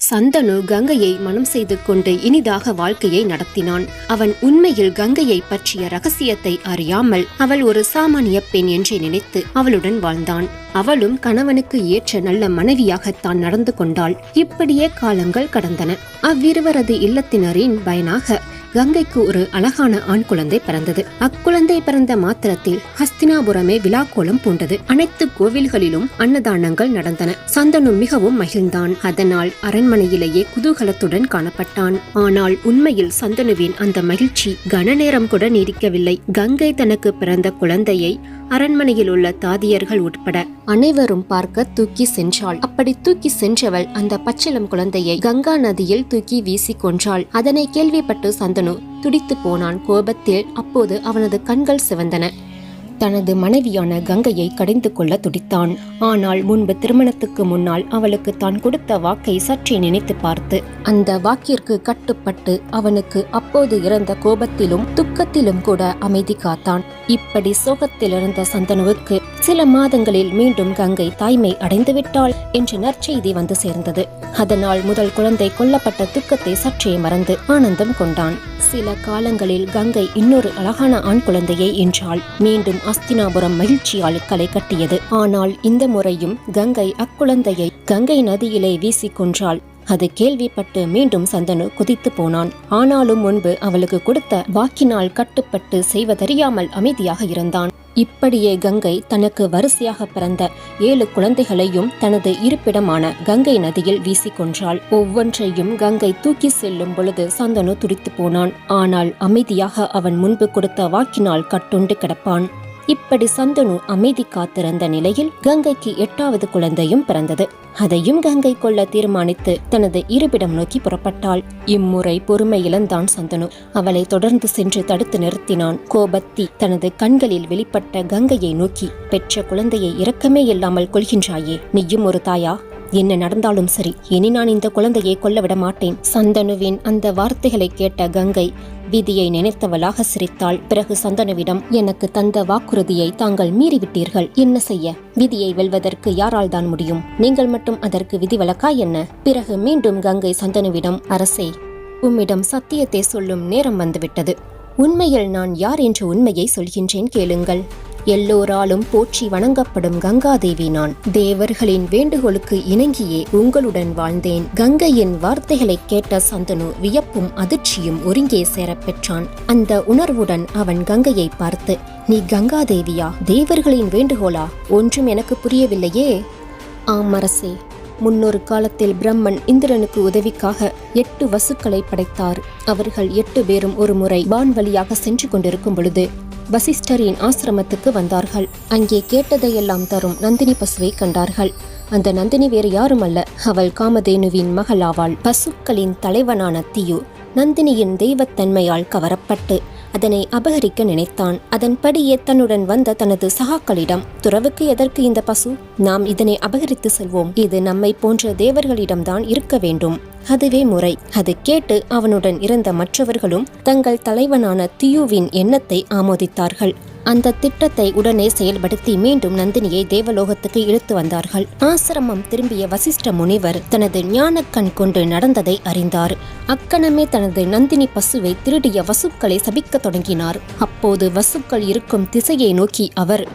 சந்தனு கங்கையை மனம் செய்து கொண்டு இனிதாக வாழ்க்கையை நடத்தினான். அவன் உண்மையில் கங்கையை பற்றிய ரகசியத்தை அறியாமல் அவள் ஒரு சாமானிய பெண் என்று நினைத்து அவளுடன் வாழ்ந்தான். அவளும் கணவனுக்கு ஏற்ற நல்ல மனைவியாகத்தான் நடந்து கொண்டாள். இப்படியே காலங்கள் கடந்தன. அவ்விருவரது இல்லத்தினரின் பயனாக கங்கைக்கு ஒரு அழகான ஆண் குழந்தை பிறந்தது. அக்குழந்தை பிறந்த மாத்திரத்தில் ஹஸ்தினாபுரமே விழாக்கோலம் பூண்டது. அனைத்து கோவில்களிலும் அன்னதானங்கள் நடந்தன. சந்தனு மிகவும் மகிழ்ந்தான். அதனால் அரண்மனையிலேயே குதூகலத்துடன் காணப்பட்டான். ஆனால் உண்மையில் சந்தனுவின் அந்த மகிழ்ச்சி கன நேரம் கூட நீடிக்கவில்லை. கங்கை தனக்கு பிறந்த குழந்தையை அரண்மனையில் உள்ள தாதியர்கள் உட்பட அனைவரும் பார்க்க தூக்கி சென்றாள். அப்படி தூக்கி சென்றவள் அந்த பச்சிளம் குழந்தையை கங்கா நதியில் தூக்கி வீசி கொன்றாள். அதனை கேள்விப்பட்டு சந்தனு துடித்து போனான். கோபத்தில் அப்போது அவனது கண்கள் சிவந்தன. தனது மனைவியான கங்கையை கடிந்து கொள்ள துடித்தான். ஆனால் முன்பு திருமணத்துக்கு முன்னால் அவளுக்கு தான் கொடுத்த வாக்கை சற்றே நினைத்து பார்த்து அந்த வாக்கிற்கு கட்டுப்பட்டு அவனுக்கு அப்போது இறந்த கோபத்திலும் துக்கத்திலும் கூட அமைதி காத்தான். இப்படி சோகத்தில் இருந்த சந்தனுவுக்கு சில மாதங்களில் மீண்டும் கங்கை தாய்மை அடைந்துவிட்டாள் என்ற நற்செய்தி வந்து சேர்ந்தது. அதனால் முதல் குழந்தை கொல்லப்பட்ட துக்கத்தை சற்றே மறந்து ஆனந்தம் கொண்டான். சில காலங்களில் கங்கை இன்னொரு அழகான ஆண் குழந்தையை ஈன்றாள். மீண்டும் அஸ்தினாபுரம் மகிழ்ச்சியால் களை கட்டியது. ஆனால் இந்த முறையும் கங்கை அக்குழந்தையை கங்கை நதியிலே வீசி கொன்றாள். அது கேள்விப்பட்டு மீண்டும் சந்தனு குதித்து போனான். ஆனாலும் முன்பு அவளுக்கு கொடுத்த வாக்கினால் கட்டுப்பட்டு செய்வதறியாமல் அமைதியாக இருந்தான். இப்படியே கங்கை தனக்கு வரிசையாக பிறந்த 7 குழந்தைகளையும் தனது இருப்பிடமான கங்கை நதியில் வீசி கொன்றாள். ஒவ்வொன்றையும் கங்கை தூக்கி செல்லும் பொழுது சந்தனு துடித்து போனான். ஆனால் அமைதியாக அவன் முன்பு கொடுத்த வாக்கினால் கட்டுண்டு கிடப்பான். இப்படி சந்தனு அமைதி காத்திருந்த நிலையில் கங்கைக்கு 8வது குழந்தையும் பிறந்தது. அதையும் கங்கை கொள்ள தீர்மானித்து தனது இருப்பிடம் நோக்கி புறப்பட்டாள். இம்முறை பொறுமை இழந்தான் சந்தனு. அவளை தொடர்ந்து சென்று தடுத்து நிறுத்தினான். கோபத்தி தனது கண்களில் வெளிப்பட்ட கங்கையை நோக்கி, பெற்ற குழந்தையை இரக்கமே இல்லாமல் கொள்கின்றாயே, நீயும் ஒரு தாயா? என்ன நடந்தாலும் சரி, இனி நான் இந்த குழந்தையை கொல்ல விட மாட்டேன். சந்தனுவின் அந்த வார்த்தைகளை கேட்ட கங்கை விதியை நினைத்தவளாக சிரித்தாள். பிறகு சந்தனுவிடம், எனக்கு தந்த வாக்குறுதியை தாங்கள் மீறிவிட்டீர்கள். என்ன செய்ய? விதியை வெல்வதற்கு யாரால் தான் முடியும்? நீங்கள் மட்டும் அதற்கு விதிவிலக்கா என்ன? பிறகு மீண்டும் கங்கை சந்தனுவிடம், அரசே, உம்மிடம் சத்தியத்தை சொல்லும் நேரம் வந்துவிட்டது. உண்மையில் நான் யார் என்ற உண்மையை சொல்கின்றேன், கேளுங்கள். எல்லோராலும் போற்றி வணங்கப்படும் கங்காதேவி நான். தேவர்களின் வேண்டுகோளுக்கு இணங்கியே உங்களுடன் வாழ்ந்தேன். கங்கையின் வார்த்தைகளை கேட்ட சந்தனு வியப்பும் அதிர்ச்சியும் ஒருங்கே சேரப் பெற்றான். அந்த உணர்வுடன் அவன் கங்கையை பார்த்து, நீ கங்காதேவியா? தேவர்களின் வேண்டுகோளா? ஒன்றும் எனக்கு புரியவில்லையே. ஆம் அரசே, முன்னொரு காலத்தில் பிரம்மன் இந்திரனுக்கு உதவிக்காக 8 வசுக்களை படைத்தார். அவர்கள் 8 பேரும் ஒரு முறை வான்வழியாக சென்று கொண்டிருக்கும் பொழுது வசிஷ்டரின் ஆசிரமத்துக்கு வந்தார்கள். அங்கே கேட்டதையெல்லாம் தரும் நந்தினி பசுவை கண்டார்கள். அந்த நந்தினி வேறு யாரும் அல்ல, அவள் காமதேனுவின் மகளாவாள். பசுக்களின் தலைவனான தியு நந்தினியின் தெய்வத்தன்மையால் கவரப்பட்டு அதனை அபகரிக்க நினைத்தான். அதன்படியே தன்னுடன் வந்த தனது சகாக்களிடம், துறவுக்கு எதற்கு இந்த பசு? நாம் இதனை அபகரித்து செல்வோம். இது நம்மை போன்ற தேவர்களிடம்தான் இருக்க வேண்டும். அதுவே முறை. அது கேட்டு அவனுடன் இருந்த மற்றவர்களும் தங்கள் தலைவனான தியுவின் எண்ணத்தை ஆமோதித்தார்கள். அந்த திட்டத்தை உடனே செயல்படுத்தி மீண்டும் நந்தினியை தேவலோகத்துக்கு இழுத்து வந்தார்கள். ஆசிரமம் திரும்பிய வசிஷ்ட முனிவர் தனது ஞானக்கண் கொண்டு நடந்ததை அறிந்தார். அக்கணமே தனது நந்தினி பசுவை திருடிய வசுக்களை சபிக்க தொடங்கினார். அப்போது வசுக்கள் இருக்கும் திசையை நோக்கி அவர்,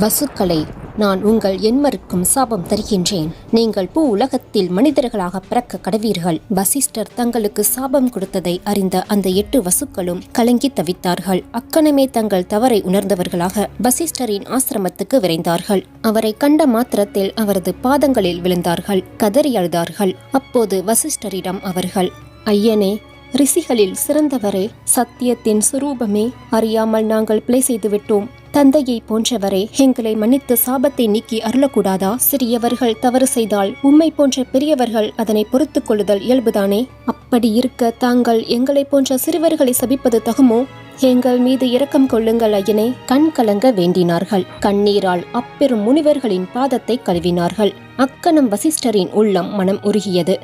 வசுக்களை, நான் உங்கள் என்மருக்கும் சாபம் தருகின்றேன். நீங்கள் பூ உலகத்தில் மனிதர்களாக பிறக்க கடவீர்கள். வசிஷ்டர் தங்களுக்கு சாபம் கொடுத்ததை அறிந்த அந்த 8 வசுக்களும் கலங்கி தவித்தார்கள். அக்கணமே தங்கள் தவறை உணர்ந்தவர்களாக வசிஷ்டரின் ஆசிரமத்துக்கு விரைந்தார்கள். அவரை கண்ட மாத்திரத்தில் அவரது பாதங்களில் விழுந்தார்கள். கதறி அழுதார்கள். அப்போது வசிஷ்டரிடம் அவர்கள், ஐயனே, ரிஷிகளில் சிறந்தவரே, சத்தியத்தின் சுரூபமே, அறியாமல் நாங்கள் பிழை செய்துவிட்டோம். தந்தையை போன்றவரே, எங்களை மன்னித்து சாபத்தை நீக்கி அருளக்கூடாதா? சிறியவர்கள் தவறு செய்தால் உம்மை போன்ற பெரியவர்கள் அதனை பொறுத்து கொள்ளுதல் இயல்புதானே. அப்படி இருக்க தாங்கள் எங்களை போன்ற சிறுவர்களை சபிப்பது தகுமோ? எங்கள் மீது இரக்கம் கொள்ளுங்கள் ஐயனே. கண் கலங்க வேண்டினார்கள். கண்ணீரால் அப்பெரும் முனிவர்களின் பாதத்தை கழுவினார்கள். அக்கணம் வசிஷ்டரின் உள்ளம் மனம் உருகியது.